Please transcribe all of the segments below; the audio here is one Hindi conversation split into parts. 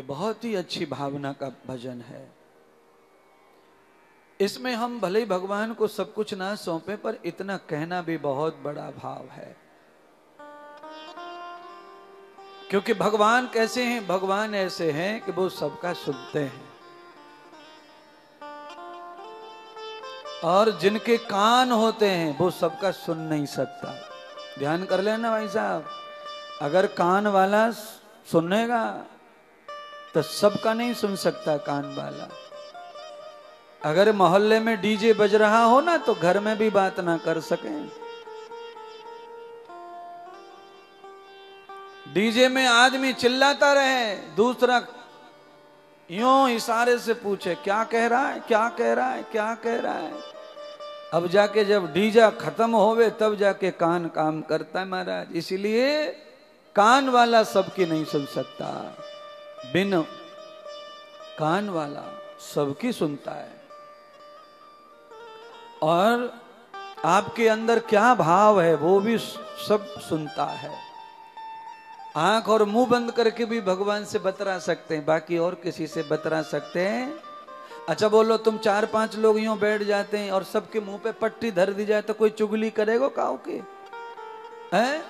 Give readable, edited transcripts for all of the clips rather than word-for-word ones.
बहुत ही अच्छी भावना का भजन है। इसमें हम भले ही भगवान को सब कुछ ना सौंपे, पर इतना कहना भी बहुत बड़ा भाव है। क्योंकि भगवान कैसे हैं? भगवान ऐसे हैं कि वो सबका सुनते हैं, और जिनके कान होते हैं वो सबका सुन नहीं सकता। ध्यान कर लेना भाई साहब, अगर कान वाला सुनेगा तो सबका नहीं सुन सकता कान वाला। अगर मोहल्ले में डीजे बज रहा हो ना, तो घर में भी बात ना कर सकें। डीजे में आदमी चिल्लाता रहे, दूसरा यूं इशारे से पूछे क्या कह रहा है, क्या कह रहा है, क्या कह रहा है। अब जाके जब डीजा खत्म होवे तब जाके कान काम करता है महाराज। इसीलिए कान वाला सबकी नहीं सुन सकता, बिन कान वाला सबकी सुनता है। और आपके अंदर क्या भाव है वो भी सब सुनता है। आंख और मुंह बंद करके भी भगवान से बतरा सकते हैं, बाकी और किसी से बतरा सकते हैं? अच्छा बोलो, तुम 4-5 लोग यूं बैठ जाते हैं और सबके मुंह पे पट्टी धर दी जाए तो कोई चुगली करेगा काऊ के? हैं?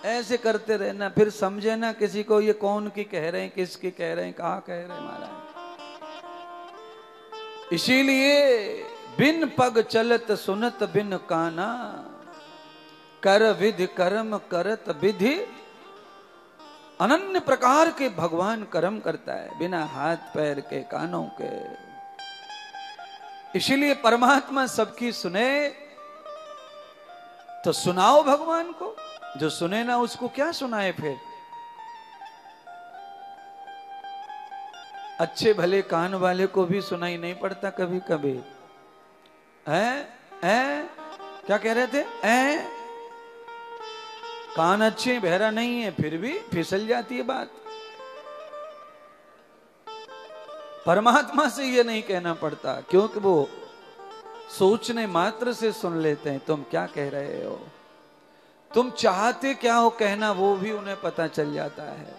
ऐसे करते रहना, फिर समझे ना किसी को ये कौन की कह रहे हैं, किसकी कह रहे हैं, कहाँ कह रहे हैं महाराज। इसीलिए बिन पग चलत सुनत बिन काना, कर विधि कर्म करत विधि। अनन्य प्रकार के भगवान कर्म करता है बिना हाथ पैर के, कानों के। इसीलिए परमात्मा सबकी सुने तो सुनाओ भगवान को, जो सुने ना उसको क्या सुनाए फिर। अच्छे भले कान वाले को भी सुनाई नहीं पड़ता कभी कभी। क्या कह रहे थे? कान अच्छे बहरा नहीं है फिर भी फिसल जाती है बात। परमात्मा से ये नहीं कहना पड़ता, क्योंकि वो सोचने मात्र से सुन लेते हैं तुम क्या कह रहे हो, तुम चाहते क्या हो कहना, वो भी उन्हें पता चल जाता है।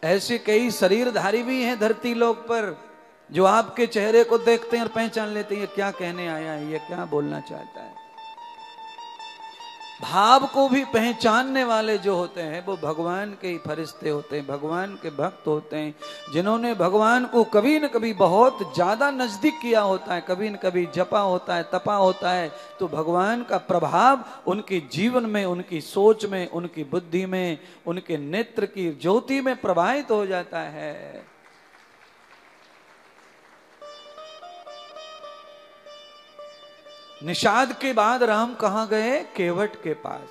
ऐसे कई शरीरधारी भी हैं धरती लोक पर, जो आपके चेहरे को देखते हैं और पहचान लेते हैं ये क्या कहने आया है, ये क्या बोलना चाहता है। भाव को भी पहचानने वाले जो होते हैं वो भगवान के ही फरिश्ते होते हैं, भगवान के भक्त होते हैं, जिन्होंने भगवान को कभी न कभी बहुत ज्यादा नजदीक किया होता है, कभी न कभी जपा होता है, तपा होता है। तो भगवान का प्रभाव उनके जीवन में, उनकी सोच में, उनकी बुद्धि में, उनके नेत्र की ज्योति में प्रवाहित हो जाता है। निषाद के बाद राम कहां गए? केवट के पास।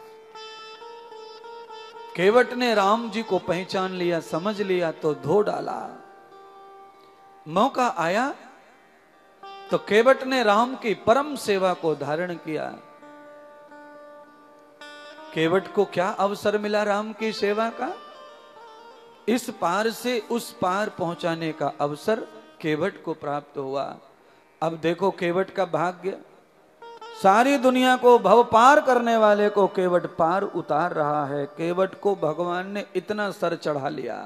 केवट ने राम जी को पहचान लिया, समझ लिया तो धो डाला। मौका आया तो केवट ने राम की परम सेवा को धारण किया। केवट को क्या अवसर मिला राम की सेवा का? इस पार से उस पार पहुंचाने का अवसर केवट को प्राप्त हुआ। अब देखो केवट का भाग्य, सारी दुनिया को भव पार करने वाले को केवट पार उतार रहा है। केवट को भगवान ने इतना सर चढ़ा लिया,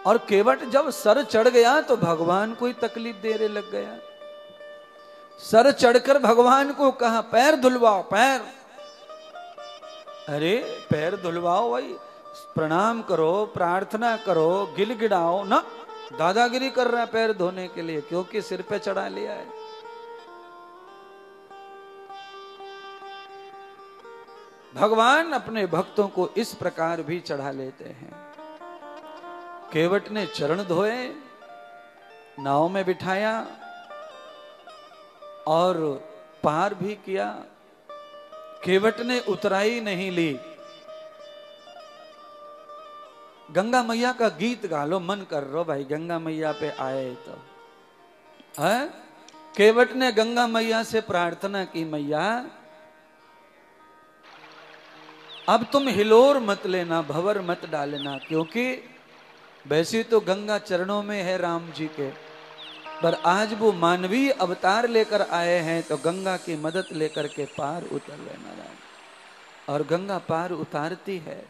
और केवट जब सर चढ़ गया तो भगवान को ही तकलीफ देने लग गया। सर चढ़कर भगवान को कहा पैर धुलवाओ, पैर। अरे पैर धुलवाओ भाई, प्रणाम करो, प्रार्थना करो, गिड़गिड़ाओ ना। दादागिरी कर रहा है पैर धोने के लिए, क्योंकि सिर पे चढ़ा लिया है। भगवान अपने भक्तों को इस प्रकार भी चढ़ा लेते हैं। केवट ने चरण धोए, नाव में बिठाया और पार भी किया। केवट ने उतराई नहीं ली। गंगा मैया का गीत गा लो, मन कर रो भाई, गंगा मैया पे आए तो है। केवट ने गंगा मैया से प्रार्थना की, मैया अब तुम हिलोर मत लेना, भंवर मत डालना, क्योंकि वैसे तो गंगा चरणों में है राम जी के, पर आज वो मानवीय अवतार लेकर आए हैं तो गंगा की मदद लेकर के पार उतर लेना। और गंगा पार उतारती है,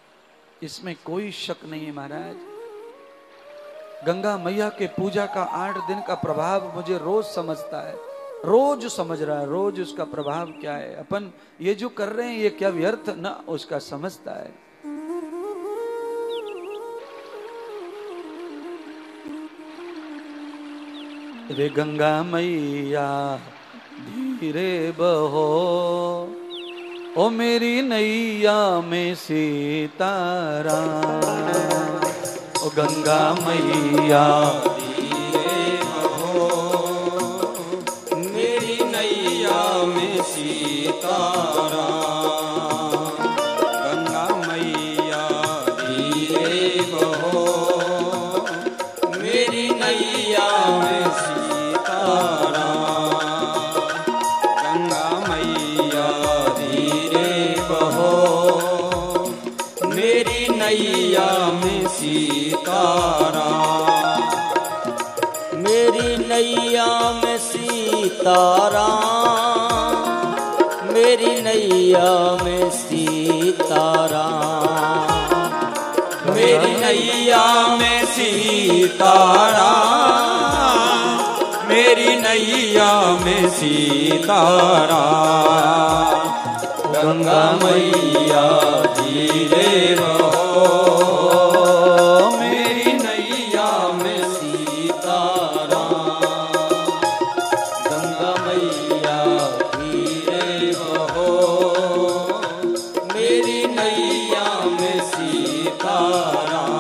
इसमें कोई शक नहीं है महाराज। गंगा मैया के पूजा का 8 दिन का प्रभाव मुझे रोज समझता है, रोज समझ रहा है, रोज उसका प्रभाव क्या है, अपन ये जो कर रहे हैं ये क्या व्यर्थ ना उसका समझता है। रे गंगा मैया धीरे बहो, ओ मेरी नैया में सीताराम। ओ गंगा मैया धीरे बहो, मेरी नैया में सीताराम। गंगा मैया धीरे बहो, मेरी नैया में सीताराम। गंगा मैया धीरे बहो, मेरी नैया में सीताराम। मेरी नैया में सीताराम, मेरी नैया में सीताराम। मेरी नैया में सीताराम, मेरी नैया में सीताराम। गंगा मैया धीरे बहो, मेरी नैया में सीताराम। गंगा मैया धीरे बहो, मेरी नैया में सीताराम।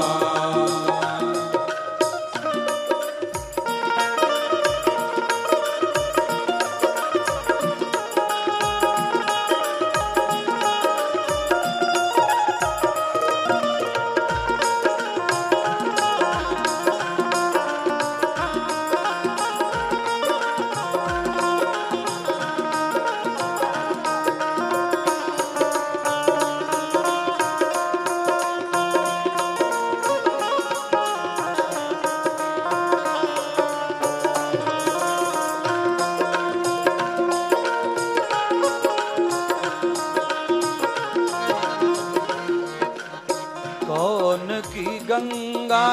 कौन की गंगा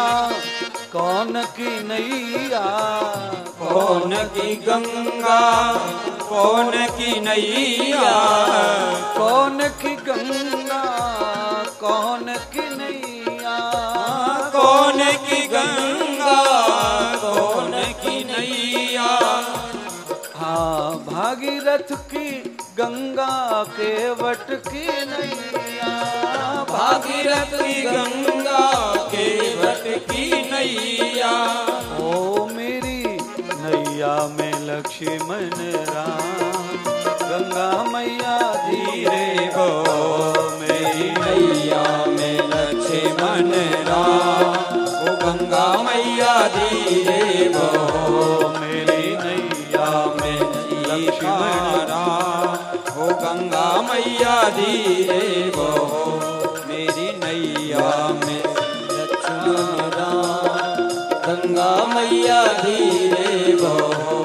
कौन की नैया, कौन की गंगा कौन की नैया। कौन की गंगा कौन की नैया। कौन की गंगा कौन की नैया। हाँ भागीरथ की गंगा केवट की नैया। भागीरथ की गंगा केवट की नैया। ओ मेरी नैया में लक्ष्मण राम, गंगा मैया धीरे बहो, मेरी नैया में लक्ष्मण राम। ओ गंगा मैया धीरे बहो, मेरी नैया में लक्ष्मण राम। ओ गंगा मैया धीरे बहो, मेरी नैया में लक्ष्मण राम। गंगा मैया धीरे बहो।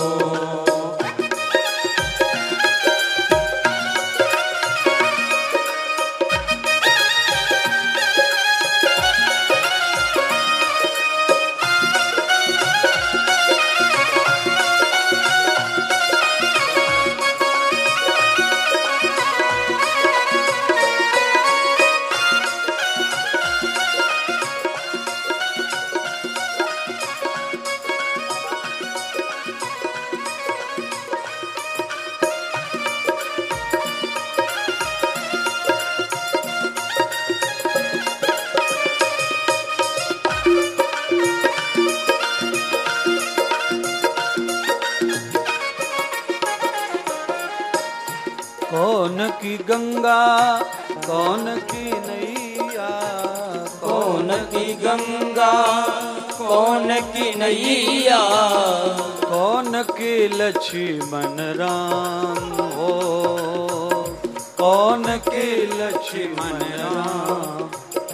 कौन की गंगा कौन की नैया। कौन की गंगा कौन की नैया। कौन की लक्ष्मण राम हो, कौन की लक्ष्मण राम।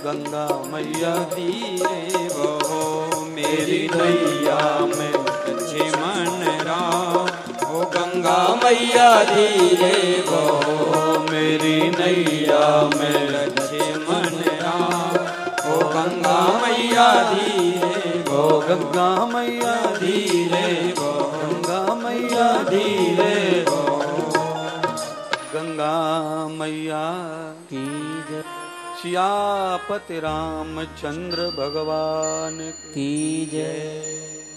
गंगा मैया धीरे बहो, मेरी नैया में लक्ष्मण राम। ओ गंगा मैया धीरे बहो, मेरी नैया में लक्ष्मण राम। ओ गंगा मैया धीरे ओ गंगा मैया धीरे बहो, गंगा मैया धीरे बहो, गंगा मैया की जय, सियापति रामचंद्र भगवान की जय।